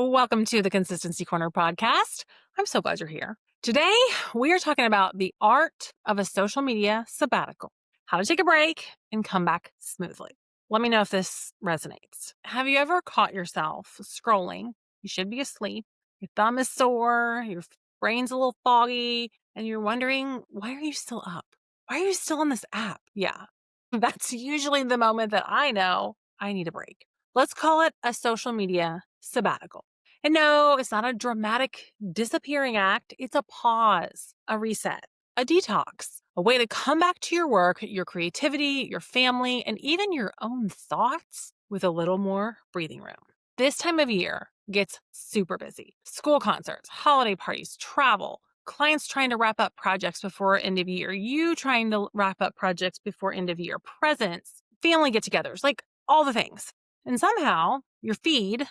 Welcome to the Consistency Corner podcast. I'm so glad you're here. Today, we are talking about the art of a social media sabbatical, how to take a break and come back smoothly. Let me know if this resonates. Have you ever caught yourself scrolling? You should be asleep. Your thumb is sore, your brain's a little foggy, and you're wondering, why are you still up? Why are you still on this app? Yeah, that's usually the moment that I know I need a break. Let's call it a social media sabbatical. And no, it's not a dramatic disappearing act. It's a pause, a reset, a detox, a way to come back to your work, your creativity, your family, and even your own thoughts with a little more breathing room. This time of year gets super busy. School concerts, holiday parties, travel, clients trying to wrap up projects before end of year, you trying to wrap up projects before end of year, presents, family get-togethers, like all the things. And somehow your feed,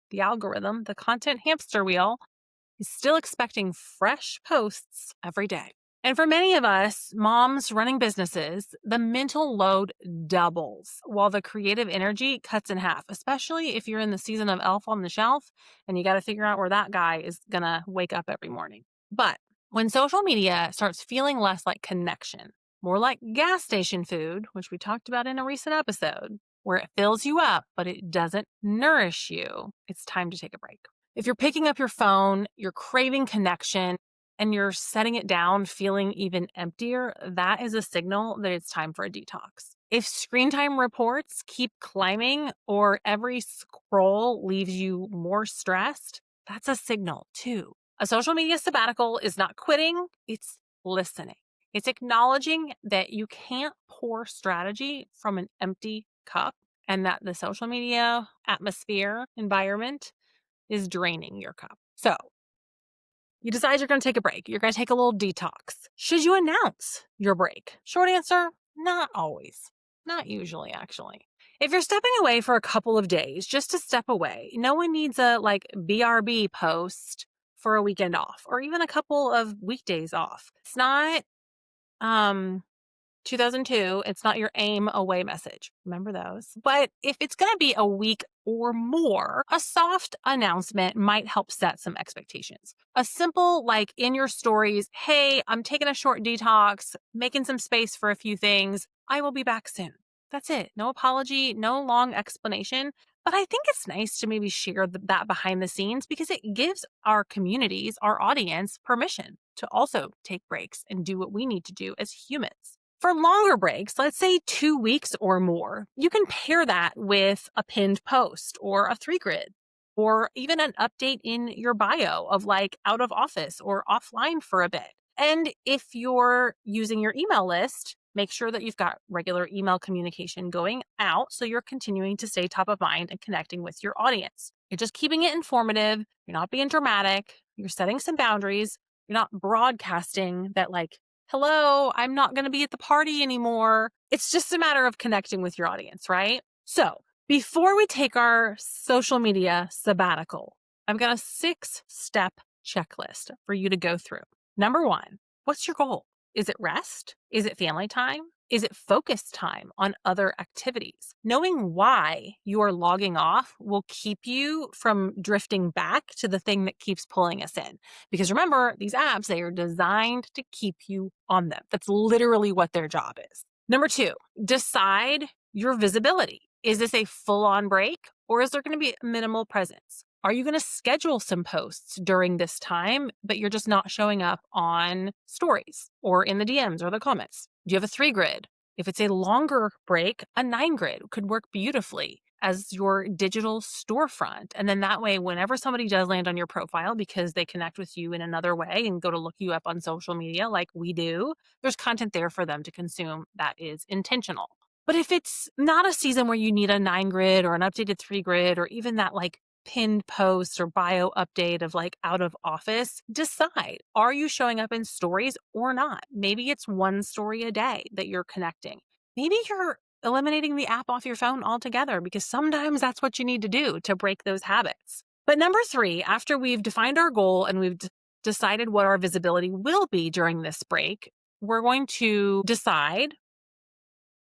the algorithm, the content hamster wheel, is still expecting fresh posts every day. And for many of us, moms running businesses, the mental load doubles while the creative energy cuts in half, especially if you're in the season of Elf on the Shelf and you got to figure out where that guy is going to wake up every morning. But when social media starts feeling less like connection, more like gas station food, which we talked about in a recent episode, where it fills you up, but it doesn't nourish you, it's time to take a break. If you're picking up your phone, you're craving connection, and you're setting it down feeling even emptier, that is a signal that it's time for a detox. If screen time reports keep climbing or every scroll leaves you more stressed, that's a signal too. A social media sabbatical is not quitting, it's listening. It's acknowledging that you can't pour strategy from an empty cup and that the social media atmosphere environment is draining your cup. So you decide you're going to take a break. You're going to take a little detox. Should you announce your break? Short answer, not always. Not usually, actually. If you're stepping away for a couple of days, just to step away, no one needs a BRB post for a weekend off or even a couple of weekdays off. It's not 2002, it's not your aim away message. Remember those. But if it's going to be a week or more, a soft announcement might help set some expectations. A simple, in your stories, hey, I'm taking a short detox, making some space for a few things. I will be back soon. That's it. No apology, no long explanation. But I think it's nice to maybe share that behind the scenes because it gives our communities, our audience, permission to also take breaks and do what we need to do as humans. For longer breaks, let's say 2 weeks or more, you can pair that with a pinned post or a 3-grid or even an update in your bio of out of office or offline for a bit. And if you're using your email list, make sure that you've got regular email communication going out so you're continuing to stay top of mind and connecting with your audience. You're just keeping it informative. You're not being dramatic. You're setting some boundaries. You're not broadcasting that hello, I'm not going to be at the party anymore. It's just a matter of connecting with your audience, right? So before we take our social media sabbatical, I've got a 6-step checklist for you to go through. Number 1, what's your goal? Is it rest? Is it family time? Is it focus time on other activities? Knowing why you are logging off will keep you from drifting back to the thing that keeps pulling us in. Because remember, these apps, they are designed to keep you on them. That's literally what their job is. Number 2, decide your visibility. Is this a full-on break or is there going to be minimal presence? Are you going to schedule some posts during this time, but you're just not showing up on stories or in the DMs or the comments? Do you have a 3-grid? If it's a longer break, a 9-grid could work beautifully as your digital storefront. And then that way, whenever somebody does land on your profile because they connect with you in another way and go to look you up on social media like we do, there's content there for them to consume that is intentional. But if it's not a season where you need a 9-grid or an updated 3-grid or even that pinned post or bio update of out of office, decide, are you showing up in stories or not? Maybe it's 1 story a day that you're connecting. Maybe you're eliminating the app off your phone altogether because sometimes that's what you need to do to break those habits. But number 3, after we've defined our goal and we've decided what our visibility will be during this break, we're going to decide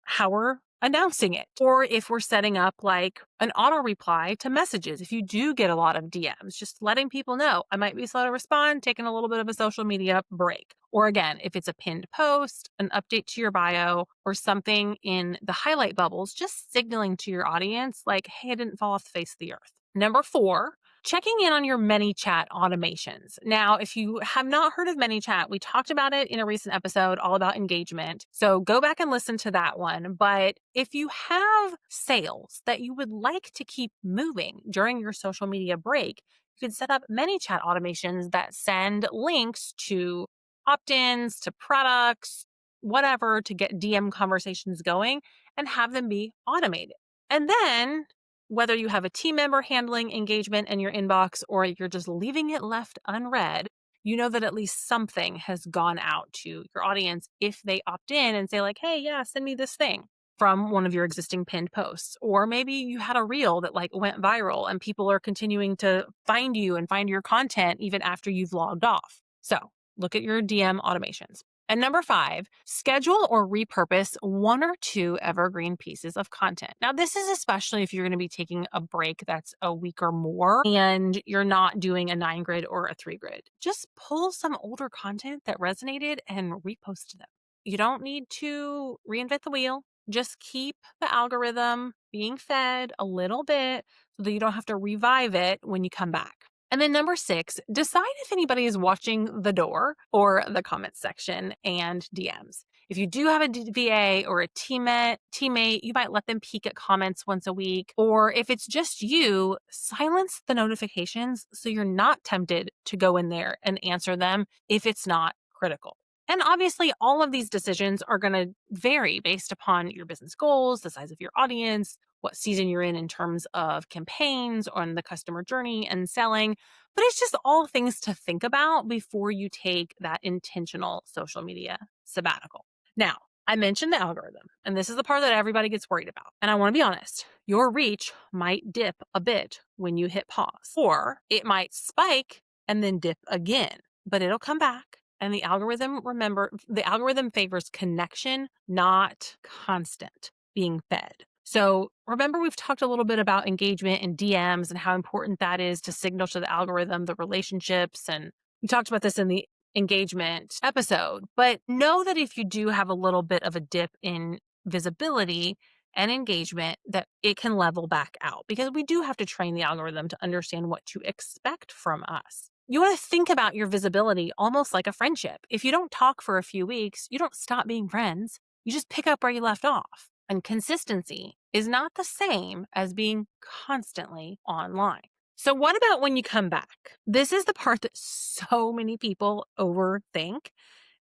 how we're announcing it. Or if we're setting up like an auto reply to messages, if you do get a lot of DMs, just letting people know I might be slow to respond, taking a little bit of a social media break. Or again, if it's a pinned post, an update to your bio, or something in the highlight bubbles, just signaling to your audience like, hey, I didn't fall off the face of the earth. Number 4, checking in on your ManyChat automations. Now, if you have not heard of ManyChat, we talked about it in a recent episode all about engagement. So go back and listen to that one. But if you have sales that you would like to keep moving during your social media break, you can set up ManyChat automations that send links to opt-ins, to products, whatever, to get DM conversations going and have them be automated. And then whether you have a team member handling engagement in your inbox or you're just leaving it left unread, you know that at least something has gone out to your audience if they opt in and say like, hey, yeah, send me this thing from one of your existing pinned posts. Or maybe you had a reel that like went viral and people are continuing to find you and find your content even after you've logged off. So look at your DM automations. And number 5, schedule or repurpose 1 or 2 evergreen pieces of content. Now, this is especially if you're going to be taking a break that's a week or more and you're not doing a 9 grid or a 3 grid. Just pull some older content that resonated and repost them. You don't need to reinvent the wheel. Just keep the algorithm being fed a little bit so that you don't have to revive it when you come back. And then number 6, decide if anybody is watching the door or the comments section and DMs. If you do have a VA or a teammate, you might let them peek at comments once a week. Or if it's just you, silence the notifications so you're not tempted to go in there and answer them if it's not critical. And obviously, all of these decisions are going to vary based upon your business goals, the size of your audience, what season you're in terms of campaigns on the customer journey and selling. But it's just all things to think about before you take that intentional social media sabbatical. Now, I mentioned the algorithm, and this is the part that everybody gets worried about. And I want to be honest, your reach might dip a bit when you hit pause, or it might spike and then dip again, but it'll come back. And the algorithm favors connection, not constant being fed. So remember, we've talked a little bit about engagement and DMs and how important that is to signal to the algorithm, the relationships. And we talked about this in the engagement episode. But know that if you do have a little bit of a dip in visibility and engagement, that it can level back out because we do have to train the algorithm to understand what to expect from us. You want to think about your visibility almost like a friendship. If you don't talk for a few weeks, you don't stop being friends. You just pick up where you left off. And consistency is not the same as being constantly online. So what about when you come back? This is the part that so many people overthink.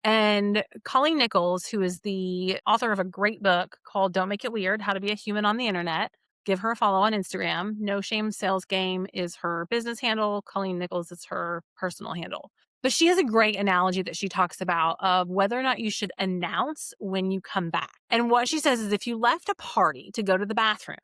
And Colleen Nichols, who is the author of a great book called Don't Make It Weird, How to Be a Human on the Internet, give her a follow on Instagram. No Shame Sales Game is her business handle. Colleen Nichols is her personal handle. But she has a great analogy that she talks about of whether or not you should announce when you come back. And what she says is if you left a party to go to the bathroom,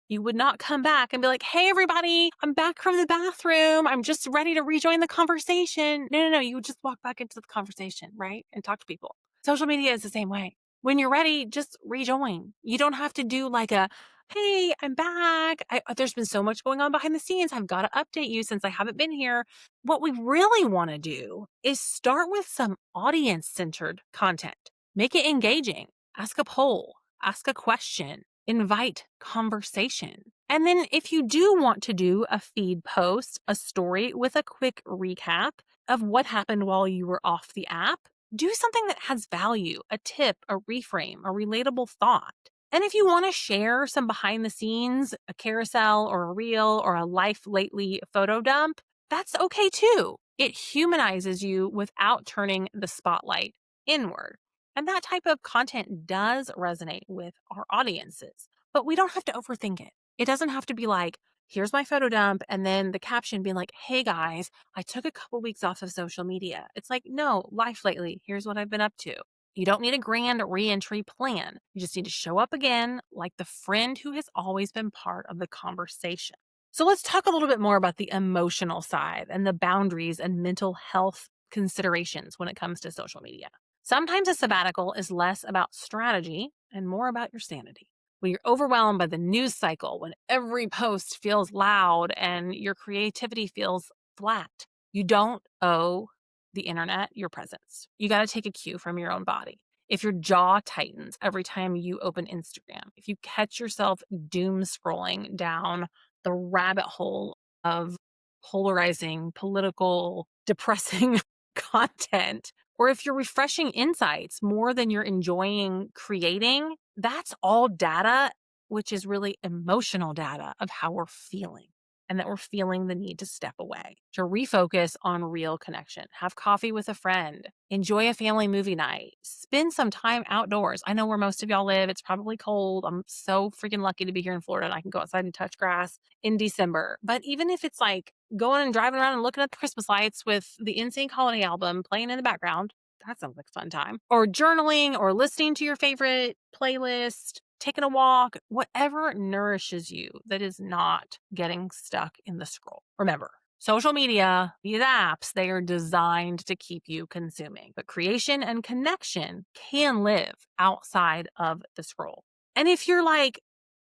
you would not come back and be like, hey, everybody, I'm back from the bathroom. I'm just ready to rejoin the conversation. No. You would just walk back into the conversation, right? And talk to people. Social media is the same way. When you're ready, just rejoin. You don't have to do like a, hey, I'm back. There's been so much going on behind the scenes. I've got to update you since I haven't been here. What we really want to do is start with some audience-centered content. Make it engaging. Ask a poll. Ask a question. Invite conversation. And then if you do want to do a feed post, a story with a quick recap of what happened while you were off the app, do something that has value, a tip, a reframe, a relatable thought. And if you want to share some behind the scenes, a carousel or a reel or a life lately photo dump, that's okay too. It humanizes you without turning the spotlight inward. And that type of content does resonate with our audiences, but we don't have to overthink it. It doesn't have to be like, here's my photo dump, and then the caption being like, hey guys, I took a couple weeks off of social media. It's like, no, life lately, here's what I've been up to. You don't need a grand re-entry plan. You just need to show up again like the friend who has always been part of the conversation. So let's talk a little bit more about the emotional side and the boundaries and mental health considerations when it comes to social media. Sometimes a sabbatical is less about strategy and more about your sanity. when you're overwhelmed by the news cycle, when every post feels loud and your creativity feels flat. You don't owe the internet your presence. You got to take a cue from your own body. If your jaw tightens every time you open Instagram, if you catch yourself doom scrolling down the rabbit hole of polarizing, political, depressing content, or if you're refreshing insights more than you're enjoying creating, that's all data, which is really emotional data of how we're feeling and that we're feeling the need to step away, to refocus on real connection, have coffee with a friend, enjoy a family movie night, spend some time outdoors. I know where most of y'all live. It's probably cold. I'm so freaking lucky to be here in Florida and I can go outside and touch grass in December. But even if it's like going and driving around and looking at the Christmas lights with the NSYNC holiday album playing in the background, that sounds like a fun time. Or journaling or listening to your favorite playlist, taking a walk, whatever nourishes you that is not getting stuck in the scroll. Remember, social media, these apps, they are designed to keep you consuming, but creation and connection can live outside of the scroll. And if you're like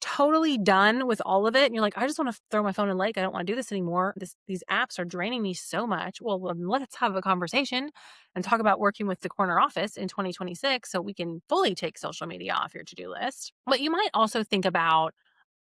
totally done with all of it and you're like, I just want to throw my phone in the lake, I don't want to do this anymore, these apps are draining me so much, well, then let's have a conversation and talk about working with the corner office in 2026 so we can fully take social media off your to-do list. But you might also think about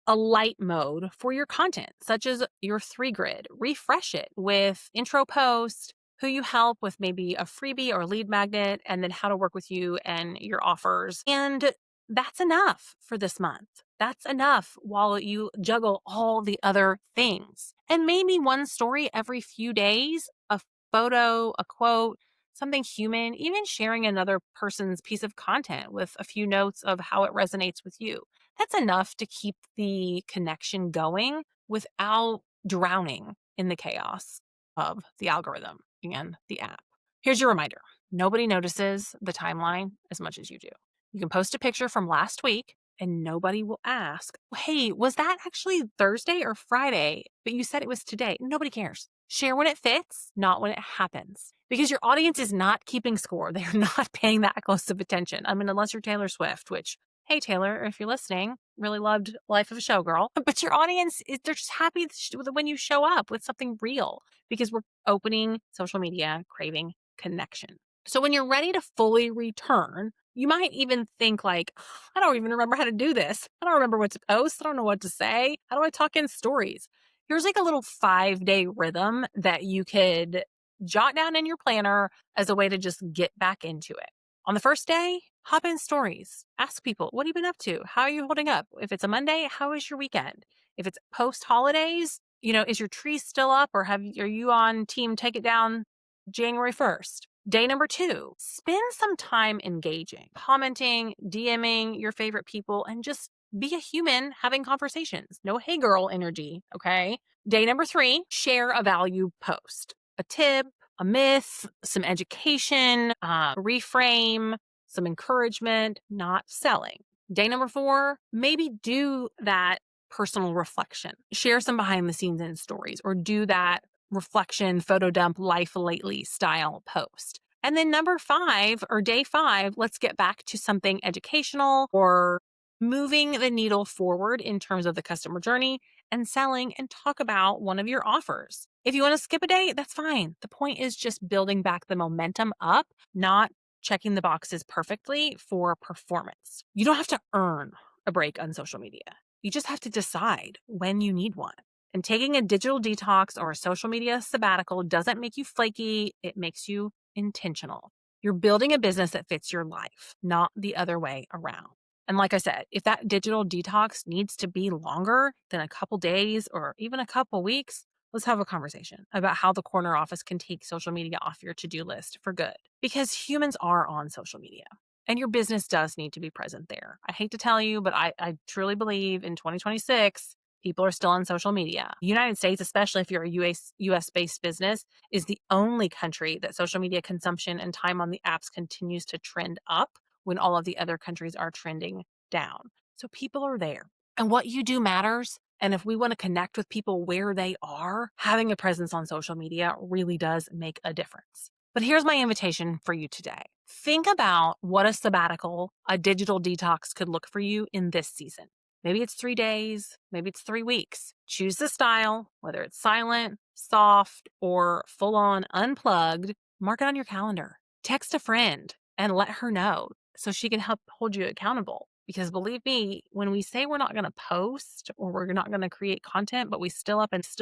a light mode for your content, such as your 3 grid. Refresh it with intro post, who you help with maybe a freebie or lead magnet, and then how to work with you and your offers. And that's enough for this month. That's enough while you juggle all the other things. And maybe one story every few days, a photo, a quote, something human, even sharing another person's piece of content with a few notes of how it resonates with you. That's enough to keep the connection going without drowning in the chaos of the algorithm and the app. Here's your reminder. Nobody notices the timeline as much as you do. You can post a picture from last week and nobody will ask, hey, was that actually Thursday or Friday? But you said it was today. Nobody cares. Share when it fits, not when it happens. Because your audience is not keeping score. They're not paying that close of attention. I mean, unless you're Taylor Swift, which, hey, Taylor, if you're listening, really loved Life of a Showgirl. But your audience, they're just happy when you show up with something real because we're opening social media, craving connection. So when you're ready to fully return, you might even think like, I don't even remember how to do this. I don't remember what to post. I don't know what to say. How do I talk in stories? Here's like a little 5-day rhythm that you could jot down in your planner as a way to just get back into it. On the first day, hop in stories. Ask people, what have you been up to? How are you holding up? If it's a Monday, how is your weekend? If it's post holidays, is your tree still up or are you on team take it down January 1st? Day number 2, spend some time engaging, commenting, DMing your favorite people, and just be a human having conversations. No hey girl energy, okay? Day number 3, share a value post, a tip, a myth, some education, reframe, some encouragement, not selling. Day number 4, maybe do that personal reflection. Share some behind the scenes in stories or do that reflection, photo dump, life lately style post. And then number 5 or day 5, let's get back to something educational or moving the needle forward in terms of the customer journey and selling and talk about one of your offers. If you want to skip a day, that's fine. The point is just building back the momentum up, not checking the boxes perfectly for performance. You don't have to earn a break on social media. You just have to decide when you need one. And taking a digital detox or a social media sabbatical doesn't make you flaky. It makes you intentional. You're building a business that fits your life, not the other way around. And like I said, if that digital detox needs to be longer than a couple days or even a couple weeks, let's have a conversation about how the corner office can take social media off your to-do list for good. Because humans are on social media and your business does need to be present there. I hate to tell you, but I truly believe in 2026, people are still on social media. The United States, especially if you're a US-based business, is the only country that social media consumption and time on the apps continues to trend up when all of the other countries are trending down. So people are there. And what you do matters. And if we want to connect with people where they are, having a presence on social media really does make a difference. But here's my invitation for you today. Think about what a sabbatical, a digital detox could look for you in this season. Maybe it's 3 days, maybe it's 3 weeks. Choose the style, whether it's silent, soft, or full on unplugged. Mark it on your calendar. Text a friend and let her know so she can help hold you accountable. Because believe me, when we say we're not going to post or we're not going to create content, but we still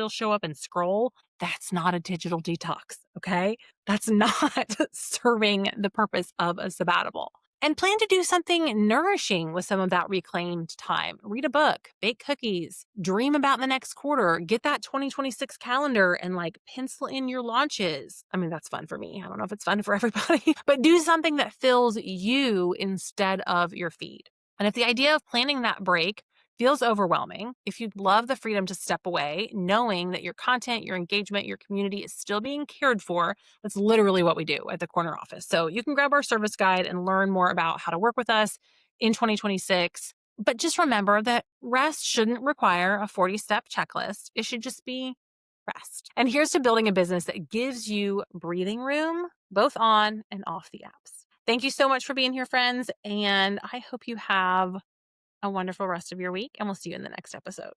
show up and scroll, that's not a digital detox. Okay. That's not serving the purpose of a sabbatical. And plan to do something nourishing with some of that reclaimed time. Read a book, bake cookies, dream about the next quarter, get that 2026 calendar and like pencil in your launches. I mean, that's fun for me. I don't know if it's fun for everybody, but do something that fills you instead of your feed. And if the idea of planning that break feels overwhelming, if you'd love the freedom to step away, knowing that your content, your engagement, your community is still being cared for, that's literally what we do at the corner office. So you can grab our service guide and learn more about how to work with us in 2026. But just remember that rest shouldn't require a 40-step checklist. It should just be rest. And here's to building a business that gives you breathing room, both on and off the apps. Thank you so much for being here, friends. And I hope you have a wonderful rest of your week, and we'll see you in the next episode.